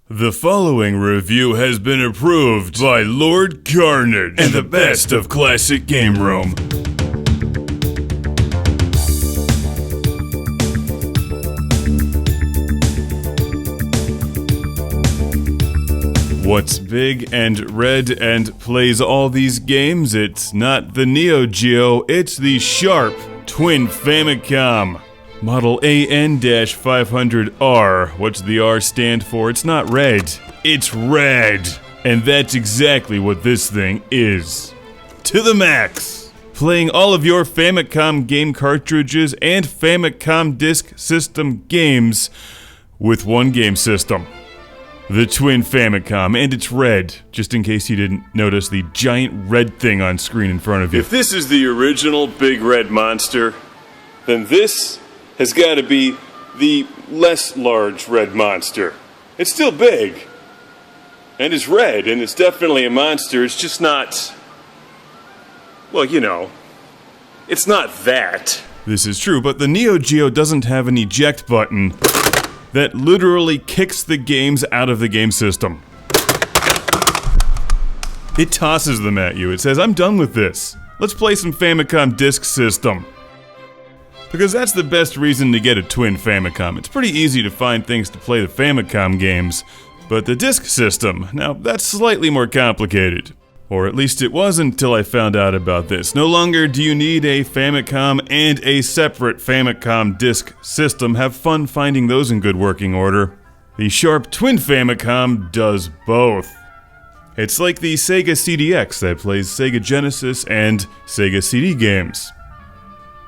The following review has been approved by Lord Carnage and the best of Classic Game Room. What's big and red and plays all these games? It's not the Neo-Geo, it's the Sharp Twin Famicom. Model AN-500R. What's the R stand for? It's not red. It's red. And that's exactly what this thing is. To the max. Playing all of your Famicom game cartridges and Famicom Disk System games with one game system. The Twin Famicom, and it's red, just in case you didn't notice the giant red thing on screen in front of you. If this is the original big red monster, then this has got to be the less large red monster. It's still big, and it's red, and it's definitely a monster. It's just not, well, you know, it's not that. This is true, but the Neo-Geo doesn't have an eject button that literally kicks the games out of the game system. It tosses them at you. It says, I'm done with this. Let's play some Famicom Disk System. Because that's the best reason to get a Twin Famicom. It's pretty easy to find things to play the Famicom games, but the Disk System, now that's slightly more complicated. Or at least it was until I found out about this. No longer do you need a Famicom and a separate Famicom Disk System. Have fun finding those in good working order. The Sharp Twin Famicom does both. It's like the Sega CDX that plays Sega Genesis and Sega CD games.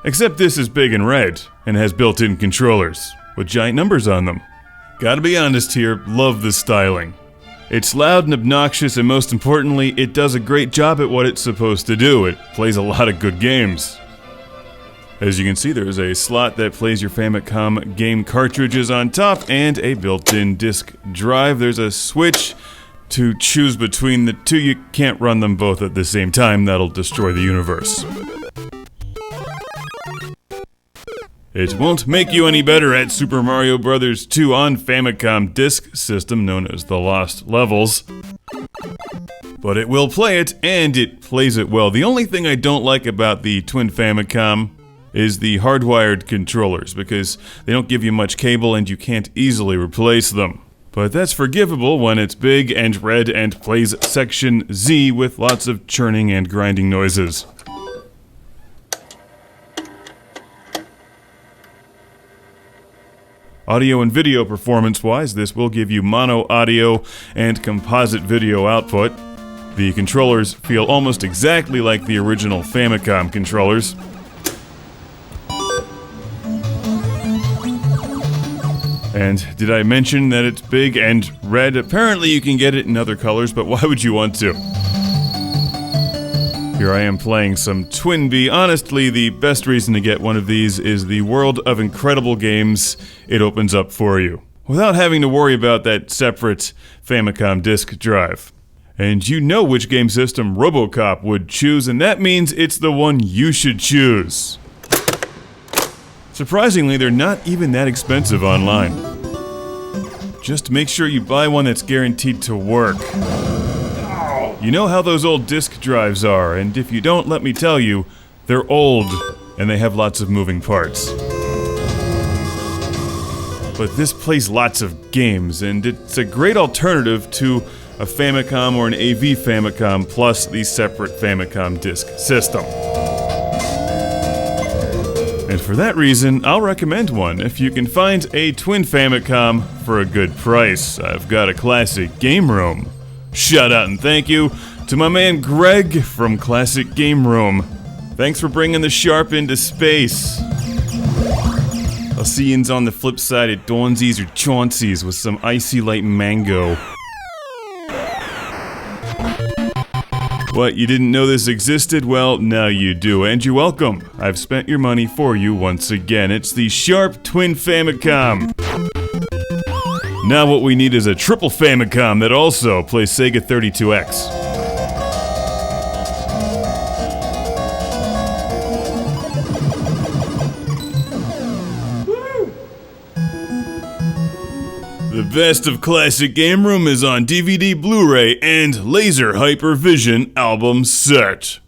Except this is big and red, and has built-in controllers, with giant numbers on them. Gotta be honest here, love the styling. It's loud and obnoxious, and most importantly, it does a great job at what it's supposed to do. It plays a lot of good games. As you can see, there's a slot that plays your Famicom game cartridges on top, and a built-in disk drive. There's a switch to choose between the two. You can't run them both at the same time, that'll destroy the universe. It won't make you any better at Super Mario Bros. 2 on Famicom Disk System, known as the Lost Levels. But it will play it, and it plays it well. The only thing I don't like about the Twin Famicom is the hardwired controllers, because they don't give you much cable and you can't easily replace them. But that's forgivable when it's big and red and plays Section Z with lots of churning and grinding noises. Audio and video performance-wise, this will give you mono audio and composite video output. The controllers feel almost exactly like the original Famicom controllers. And did I mention that it's big and red? Apparently you can get it in other colors, but why would you want to? Here I am playing some Twin B. Honestly, the best reason to get one of these is the world of incredible games it opens up for you, without having to worry about that separate Famicom disk drive. And you know which game system RoboCop would choose, and that means it's the one you should choose. Surprisingly, they're not even that expensive online. Just make sure you buy one that's guaranteed to work. You know how those old disk drives are, and if you don't, let me tell you, they're old, and they have lots of moving parts. But this plays lots of games, and it's a great alternative to a Famicom or an AV Famicom plus the separate Famicom Disk System. And for that reason, I'll recommend one if you can find a Twin Famicom for a good price. I've got a Classic Game Room. Shout out and thank you to my man Greg from Classic Game Room. Thanks for bringing the Sharp into space. I'll see yous on the flip side at Dawnsies or Chauncey's with some icy light mango. What, you didn't know this existed? Well, now you do, and you're welcome. I've spent your money for you once again. It's the Sharp Twin Famicom. Now what we need is a triple Famicom that also plays Sega 32X. The best of classic game room is on DVD, Blu-ray, and Laser Hypervision album set.